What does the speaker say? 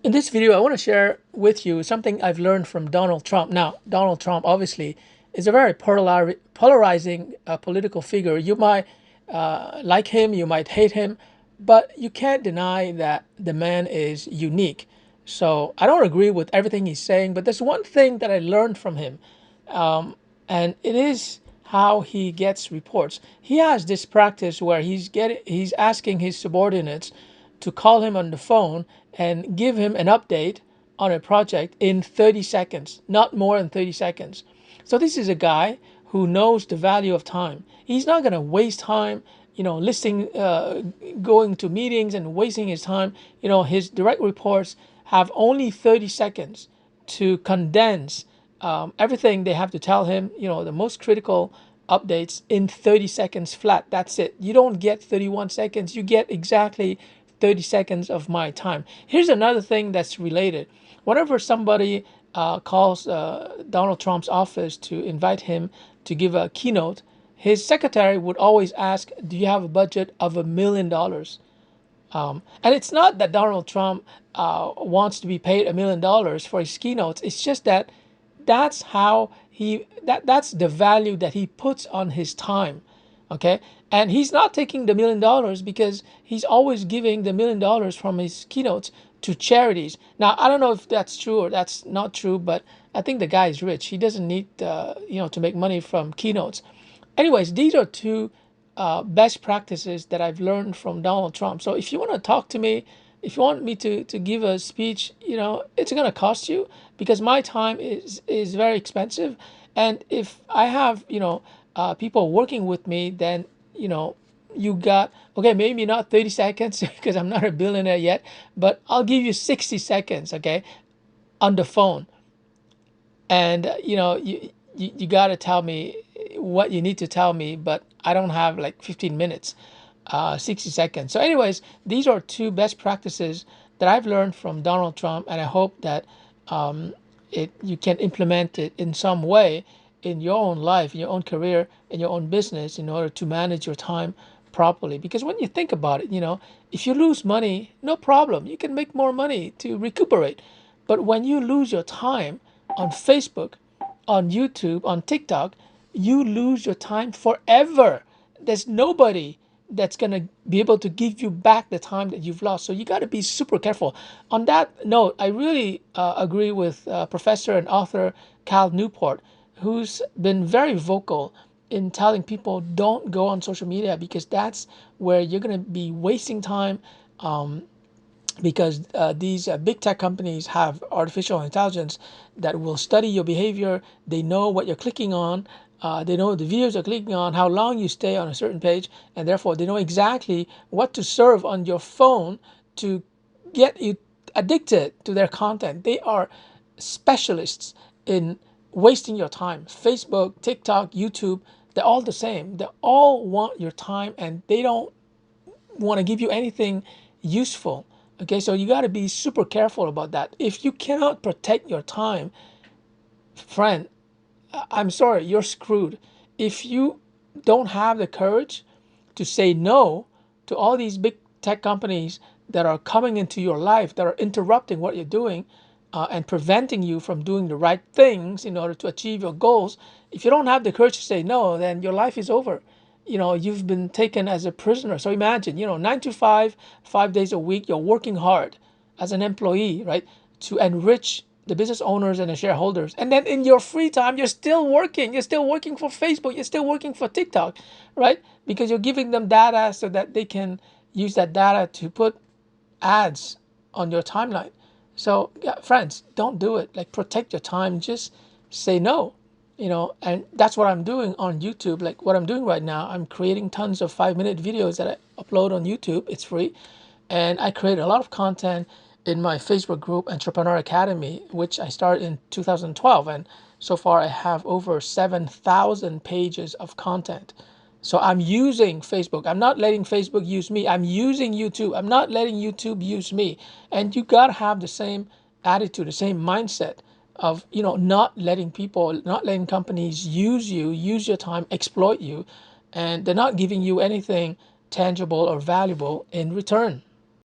In this video, I want to share with you something I've learned from Donald Trump. Now, Donald Trump obviously is a very polarizing political figure. You might like him, you might hate him, but you can't deny that the man is unique. So I don't agree with everything he's saying, but there's one thing that I learned from him, and it is how he gets reports. He has this practice where he's asking his subordinates to call him on the phone and give him an update on a project in 30 seconds, not more than 30 seconds. So this is a guy who knows the value of time. He's not going to waste time, listening, going to meetings and wasting his time. His direct reports have only 30 seconds to condense everything they have to tell him, the most critical updates in 30 seconds flat. That's it. You don't get 31 seconds. You get exactly 30 seconds of my time. Here's another thing that's related. Whenever somebody calls Donald Trump's office to invite him to give a keynote, his secretary would always ask, "Do you have a budget of $1 million?" And it's not that Donald Trump wants to be paid $1 million for his keynotes. It's just that that's the value that he puts on his time. Okay, and he's not taking the $1 million because he's always giving the $1 million from his keynotes to charities. Now I don't know if that's true or that's not true, but I think the guy is rich. He doesn't need to make money from keynotes. Anyways, these are two best practices that I've learned from Donald Trump. So if you want to talk to me, if you want me to give a speech, it's going to cost you because my time is very expensive. And if I have, people working with me, then, you know, you got, okay, maybe not 30 seconds because I'm not a billionaire yet, but I'll give you 60 seconds, okay, on the phone. And you got to tell me what you need to tell me, but I don't have like 15 minutes, 60 seconds. So anyways, these are two best practices that I've learned from Donald Trump, and I hope that you can implement it in some way in your own life, in your own career, in your own business, in order to manage your time properly. Because when you think about it, if you lose money, no problem, you can make more money to recuperate. But when you lose your time on Facebook, on YouTube, on TikTok, you lose your time forever. There's nobody that's going to be able to give you back the time that you've lost. So you got to be super careful. On that note, I really agree with professor and author Cal Newport, who's been very vocal in telling people don't go on social media because that's where you're going to be wasting time, because these big tech companies have artificial intelligence that will study your behavior. They know what you're clicking on. They know the videos you're clicking on, how long you stay on a certain page, and therefore they know exactly what to serve on your phone to get you addicted to their content. They are specialists in wasting your time. Facebook, TikTok, YouTube, they're all the same. They all want your time and they don't want to give you anything useful. Okay, so you got to be super careful about that. If you cannot protect your time, friend, I'm sorry, you're screwed. If you don't have the courage to say no to all these big tech companies that are coming into your life, that are interrupting what you're doing, and preventing you from doing the right things in order to achieve your goals, if you don't have the courage to say no, then your life is over. You've been taken as a prisoner. So imagine, 9 to 5, 5 days a week, you're working hard as an employee, right, to enrich the business owners and the shareholders. And then in your free time, you're still working. You're still working for Facebook. You're still working for TikTok, right? Because you're giving them data so that they can use that data to put ads on your timeline. So yeah, friends, don't do it. Like, protect your time. Just say no. And that's what I'm doing on YouTube. Like what I'm doing right now, I'm creating tons of 5-minute videos that I upload on YouTube. It's free. And I create a lot of content in my Facebook group, Entrepreneur Academy, which I started in 2012. And so far I have over 7,000 pages of content. So I'm using Facebook. I'm not letting Facebook use me. I'm using YouTube. I'm not letting YouTube use me. And you got to have the same attitude, the same mindset of, not letting people, not letting companies use you, use your time, exploit you, and they're not giving you anything tangible or valuable in return.